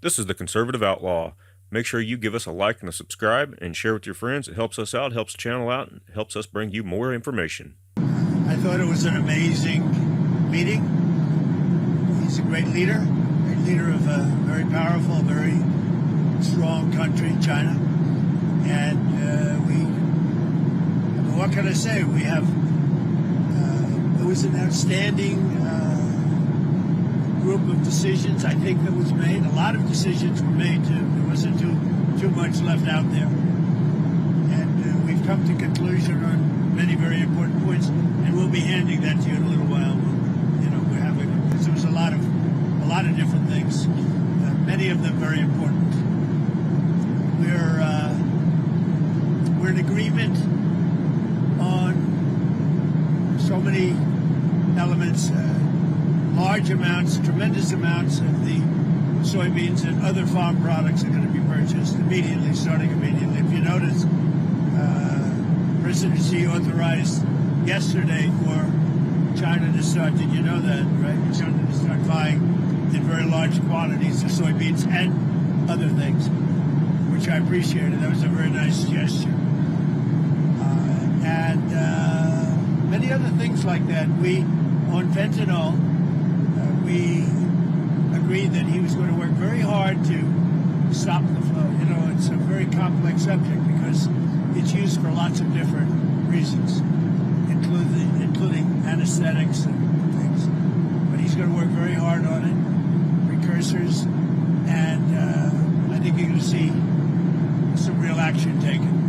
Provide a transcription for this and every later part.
This is the Conservative Outlaw. Make sure you give us a like and a subscribe and share with your friends. It helps us out, helps the channel out, and helps us bring you more information. I thought it was an amazing meeting. He's a great leader of a very powerful, very strong country, China. And what can I say? We have, it was an outstanding group of decisions, I think, that was made. A lot of decisions were made. There wasn't too much left out there. And we've come to conclusion on many very important points, and we'll be handing that to you in a little while. We're having, because there was a lot of different things, many of them very important. We're in agreement on so many elements. Large amounts, tremendous amounts of the soybeans and other farm products are going to be purchased immediately, starting immediately. If you notice, President Xi authorized yesterday for China to start, did you know that, right? China to start buying in very large quantities of soybeans and other things, which I appreciated. That was a very nice gesture. And many other things like that. On fentanyl, we agreed that he was going to work very hard to stop the flow. It's a very complex subject because it's used for lots of different reasons, including anesthetics and things. But he's going to work very hard on it, precursors, and I think you're going to see some real action taken.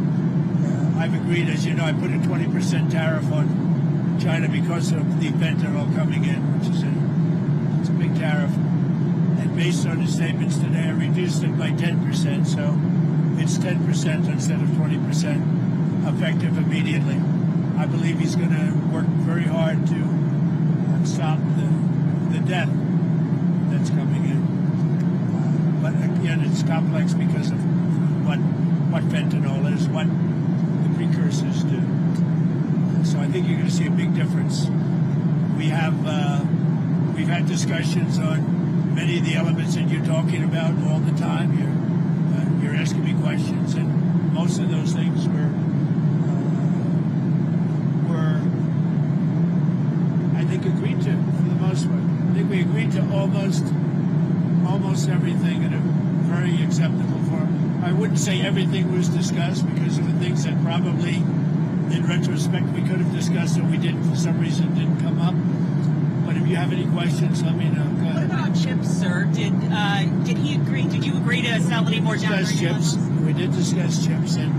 I've agreed, as you know, I put a 20% tariff on China because of the fentanyl coming in, which is it's a big tariff. And based on his statements today, I reduced it by 10%, so it's 10% instead of 20% effective immediately. I believe he's going to work very hard to stop the death that's coming in. But again, it's complex because of what fentanyl is, what the precursors do. So I think you're going to see a big difference. We've had discussions on many of the elements that you're talking about all the time. You're asking me questions, and most of those things were I think agreed to for the most part. I think we agreed to almost everything in a very acceptable form. I wouldn't say everything was discussed because there were things that probably, in retrospect, we could have discussed and we didn't, for some reason, didn't come up. But if you have any questions, let me know. Go ahead. What about chips, sir? Did he agree? Did you agree to sell any more down chips? We did discuss chips, and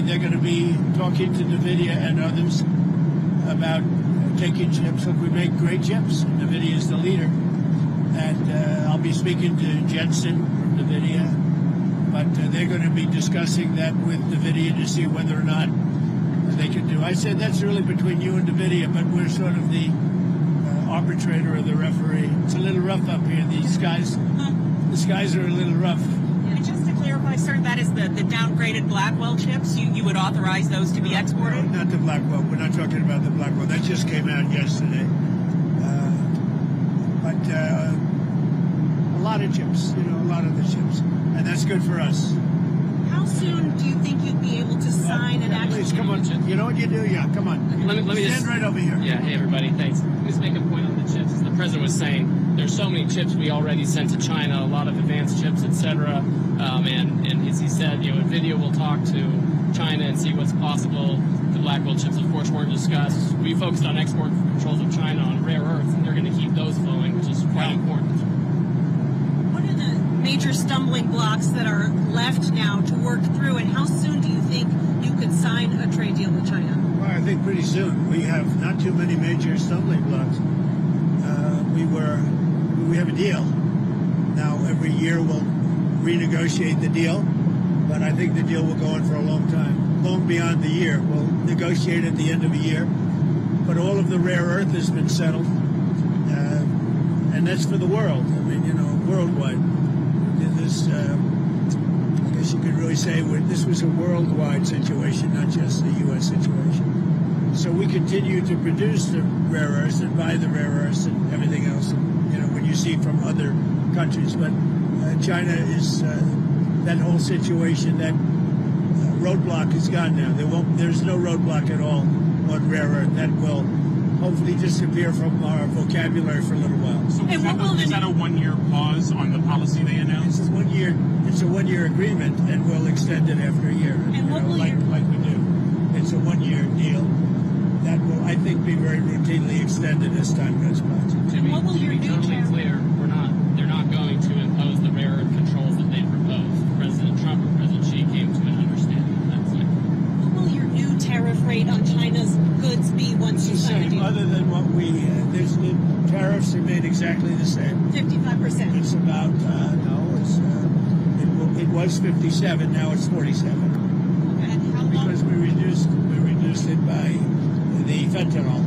they're going to be talking to NVIDIA and others about taking chips. Look, we make great chips. NVIDIA is the leader. And I'll be speaking to Jensen from NVIDIA, but they're going to be discussing that with NVIDIA to see whether or not they can do. I said that's really between you and NVIDIA, but we're sort of the arbitrator or the referee. It's a little rough up here. The skies are a little rough. And just to clarify, sir, that is the downgraded Blackwell chips. You would authorize those to be exported? No, not the Blackwell. We're not talking about the Blackwell. That just came out yesterday. But a lot of chips, a lot of the chips, and that's good for us. How soon do you think you'd be able to sign an actual? Please, come on. You know what you do? Yeah, come on. Let me stand right over here. Yeah, hey everybody, thanks. Let me just make a point on the chips. As the president was saying, there's so many chips we already sent to China, a lot of advanced chips, etc. And as he said, NVIDIA will talk to China and see what's possible. The Blackwell chips, of course, weren't discussed. We focused on export controls of China on rare earths, and they're going to keep those flowing, which is quite important. What are the major stumbling blocks that are left now to work through, and how soon do you think you could sign a trade deal with China? Well, I think pretty soon. We have not too many major stumbling blocks. We have a deal. Now, every year we'll renegotiate the deal, but I think the deal will go on for a long time, long beyond the year. We'll negotiate at the end of a year, but all of the rare earth has been settled, and that's for the world. I mean, worldwide. This, I guess you could really say this was a worldwide situation, not just a U.S. situation. So we continue to produce the rare earths and buy the rare earths and everything else, when you see from other countries. But China is, that whole situation, that roadblock is gone now. There's no roadblock at all on rare earth. That will hopefully disappear from our vocabulary for a little while. So is that a one-year pause on the policy they announced? It's a one-year agreement, and we'll extend it after a year. And what will like we do. It's a one-year deal that will, I think, be very routinely extended as time goes by. And what will your new totally tariff? clear, they're not going to impose the rare earth controls that they proposed. President Trump or President Xi came to an understanding on that point. What will your new tariff rate on China's goods be once you It's the sign a same, deal? other than what the tariffs are made exactly the same. 55%. It's about, it was 57, now it's 47. And how long? Because we reduced it by the fentanyl,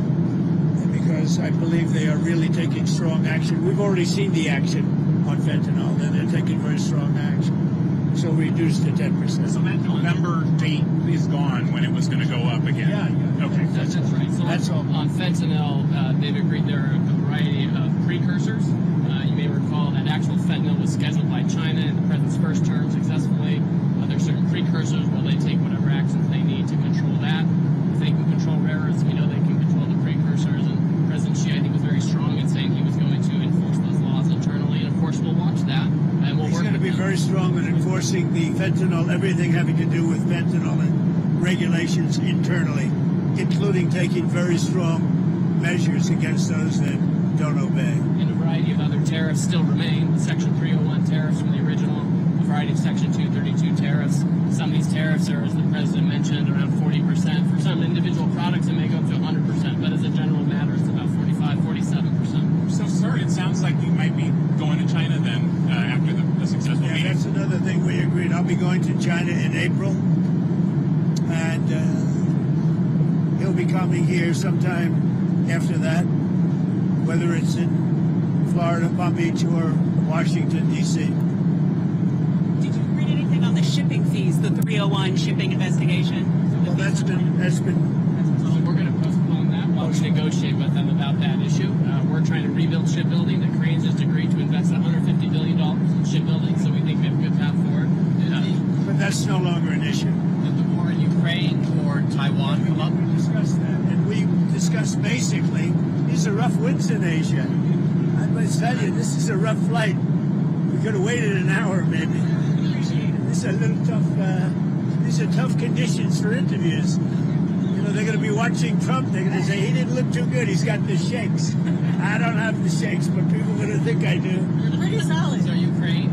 and because I believe they are really taking strong action. We've already seen the action on fentanyl, and they're taking very strong action. So we reduced to 10%. So that November date is gone when it was going to go up again? Yeah. Okay. That's right. So That's all. On fentanyl, they've agreed there are a variety of precursors. You may recall that actual fentanyl was scheduled by China in the president's first term successfully. There are certain precursors where they take whatever actions they need to control that. If they can control rare earths, we know they can control the precursors. And President Xi, I think, was very strong in saying he was going to enforce those laws internally. And of course, we'll watch that. And we'll He's work going to be with them. very strong in enforcing the fentanyl, everything having to do with fentanyl and regulations internally, including taking very strong measures against those that don't obey. And a variety of other tariffs still remain. The Section 301 tariffs from the original, a variety of Section 232 tariffs. Some of these tariffs are, as the president mentioned, around 40%. For some individual products, it may go up to 100%, but as a general matter, it's about 45, 47%. So, sir, it sounds like you might be going to China then after the successful Yeah, meeting. that's another thing we agreed. I'll be going to China in April, and he'll be coming here sometime after that, whether it's in Florida, Palm Beach, or Washington, D.C. Did you read anything on the shipping fees, the 301 shipping investigation? Well, that's been So we're going to postpone that while we negotiate with them about that issue. We're trying to rebuild shipbuilding. The Cranes just agreed to invest $150 billion in shipbuilding, so we think we have a good path forward. but that's no longer an issue. Did the war in Ukraine or Taiwan come up? We discussed that, and we discussed basically these are rough winds in Asia. I must tell you, this is a rough flight. We could have waited an hour, maybe. This is a little tough. These are tough conditions for interviews. They're going to be watching Trump. They're going to say he didn't look too good. He's got the shakes. I don't have the shakes, but people are going to think I do. Pretty solid. So Ukraine,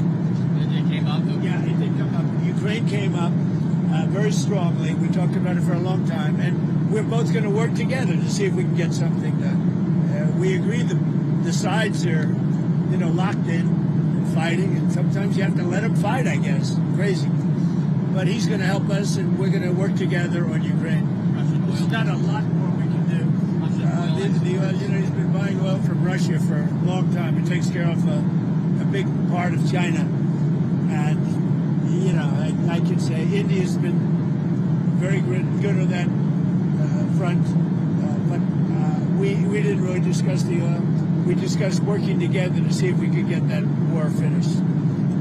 it came up. Yeah, it did come up. Ukraine came up very strongly. We talked about it for a long time, and we're both going to work together to see if we can get something done. We agree the sides are, locked in and fighting, and sometimes you have to let them fight, I guess. Crazy. But he's going to help us, and we're going to work together on Ukraine. There's not a lot more we can do. He's been buying oil from Russia for a long time. It takes care of a big part of China. And, I can say India's been very good on that front. But we didn't really discuss the oil. We discussed working together to see if we could get that war finished.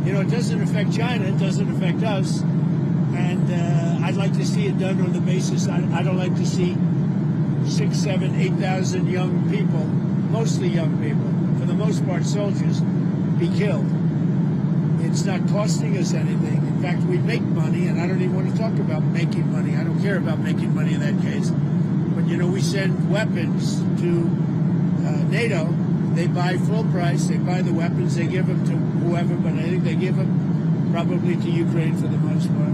It doesn't affect China. It doesn't affect us. And I'd like to see it done on the basis, I don't like to see 6, 7, 8,000 young people, mostly young people, for the most part soldiers, be killed. It's not costing us anything. In fact, we make money, and I don't even want to talk about making money. I don't care about making money in that case. But, we send weapons to NATO. They buy full price. They buy the weapons. They give them to whoever, but I think they give them probably to Ukraine for the most part.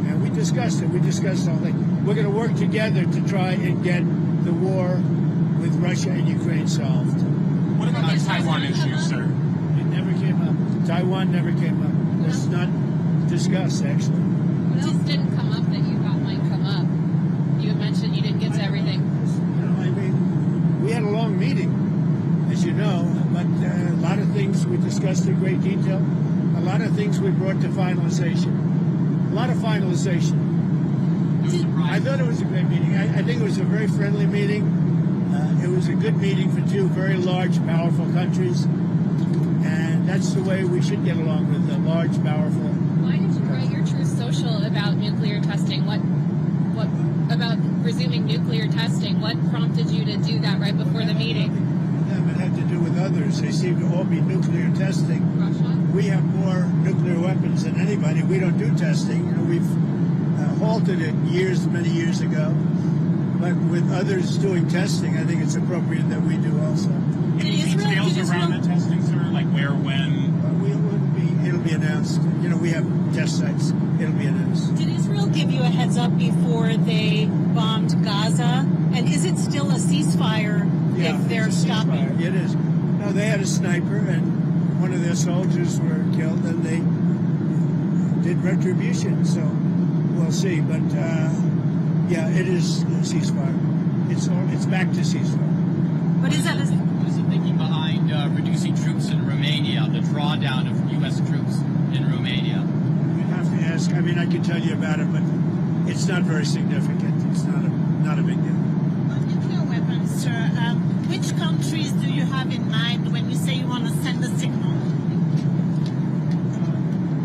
And we discussed it. We discussed all that. We're going to work together to try and get the war with Russia and Ukraine solved. What about the Taiwan issue, sir? It never came up. Taiwan never came up. It's not discussed, actually. What else didn't come up that you thought might come up? You had mentioned you didn't get to everything. We had a long meeting, as you know, but a lot of things we discussed in great detail. A lot of things we brought to finalization. A lot of finalization. I thought it was a great meeting. I think it was a very friendly meeting. It was a good meeting for two very large, powerful countries. And that's the way we should get along with the large, powerful. Why did you write your Truth Social about nuclear testing? What about resuming nuclear testing? What prompted you to do that right before the meeting? It had to do with others. They seem to all be nuclear testing. Russia? We have more nuclear weapons than anybody. We don't do testing. We've halted it many years ago. But with others doing testing, I think it's appropriate that we do also. Any details around the testing, sir? Like where, when? It'll be announced. We have test sites. It'll be announced. Did Israel give you a heads up before they bombed Gaza? And is it still a ceasefire if they're stopping? Ceasefire. It is. No, they had a sniper, and one of their soldiers were killed, and they did retribution. So we'll see. But it is a ceasefire. It's back to ceasefire. But is that What is the thinking behind reducing troops in Romania, the drawdown of U.S. troops in Romania? You have to ask. I mean, I could tell you about it, but it's not very significant. It's not a big deal. On nuclear weapons, sir, which countries do you have in mind when you say you want to send a signal?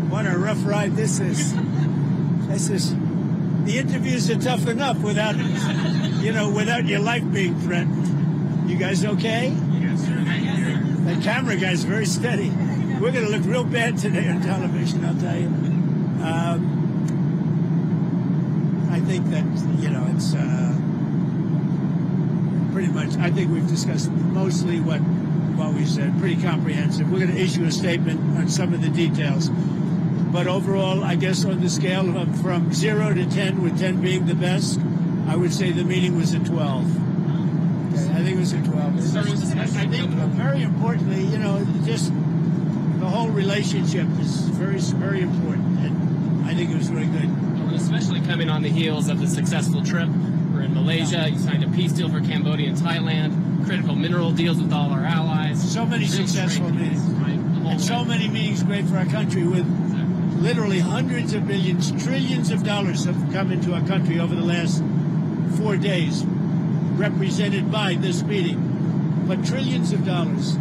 What a rough ride this is. The interviews are tough enough without your life being threatened. You guys okay? Yes, sir. The camera guy's very steady. We're going to look real bad today on television, I'll tell you. I think that, it's pretty much, I think we've discussed mostly what we said, pretty comprehensive. We're going to issue a statement on some of the details. But overall, I guess on the scale of from 0 to 10, with 10 being the best, I would say the meeting was a 12. Okay, I think it was a 12. I think very importantly, just the whole relationship is very, very important. And I think it was very good. And especially coming on the heels of the successful trip. We're in Malaysia. You signed a peace deal for Cambodia and Thailand. Critical mineral deals with all our allies. So many successful meetings. Right? And so many meetings great for our country with literally hundreds of billions, trillions of dollars have come into our country over the last 4 days, represented by this meeting. But trillions of dollars,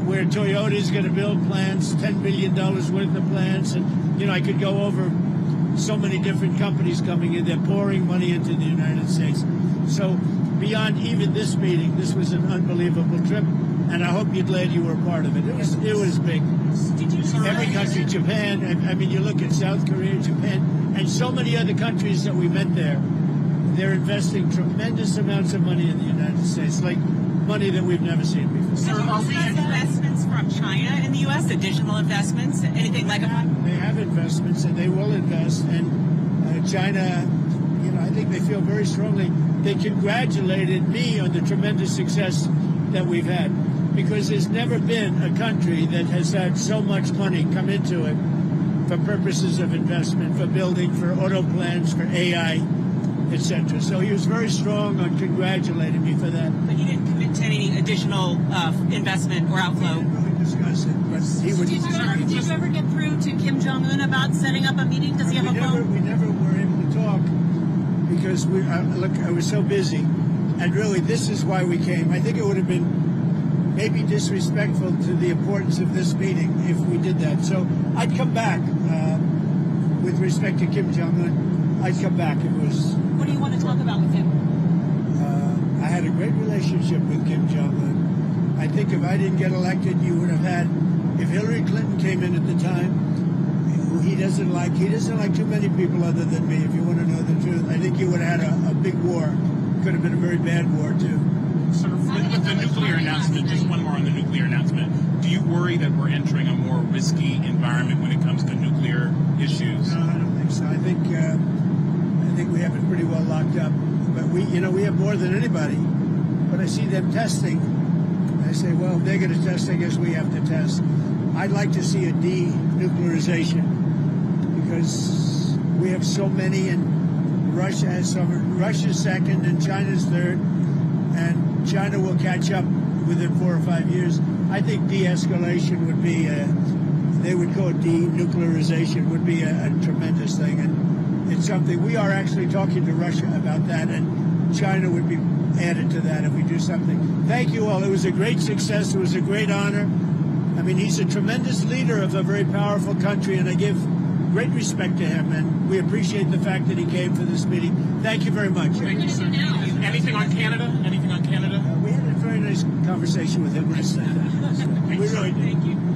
where Toyota is going to build plants, $10 billion worth of plants. And, I could go over so many different companies coming in. They're pouring money into the United States. So beyond even this meeting, this was an unbelievable trip. And I hope you're glad you were a part of it. It was big. Every country, Japan, I mean, you look at South Korea, Japan, and so many other countries that we met there, they're investing tremendous amounts of money in the United States, like money that we've never seen before. So are we investments from China in the U.S., additional investments, anything like that? They have investments, and they will invest. And China, I think they feel very strongly. They congratulated me on the tremendous success that we've had, because there's never been a country that has had so much money come into it for purposes of investment, for building, for auto plants, for AI, etc. So he was very strong on congratulating me for that. But he didn't commit to any additional investment or outflow. We didn't really discuss it, but he would. Did you ever get through to Kim Jong-un about setting up a meeting? Does he have a phone? We never were able to talk because I was so busy. And really, this is why we came. I think it would have been maybe disrespectful to the importance of this meeting if we did that. So I'd come back with respect to Kim Jong-un. I'd come back. What do you want to talk about with him? I had a great relationship with Kim Jong-un. I think if I didn't get elected, you would have had, if Hillary Clinton came in at the time, who he doesn't like too many people other than me, if you want to know the truth. I think you would have had a big war. Could have been a very bad war, too. Sort of with the nuclear announcement, just one more on the nuclear announcement. Do you worry that we're entering a more risky environment when it comes to nuclear issues? No, I don't think so. I think we have it pretty well locked up. But we have more than anybody. But I see them testing. I say, well, if they're going to test, I guess we have to test. I'd like to see a denuclearization because we have so many, and Russia has some. Russia's second, and China's third, and China will catch up within 4 or 5 years. I think de-escalation would be, they would call it denuclearization, would be a tremendous thing. And it's something we are actually talking to Russia about that, and China would be added to that if we do something. Thank you all. It was a great success. It was a great honor. I mean, he's a tremendous leader of a very powerful country, and I give great respect to him, and we appreciate the fact that he came for this meeting. Thank you very much. Thank you, sir. Anything on Canada? Anything on Canada? We had a very nice conversation with him last night. We really did. Thank you.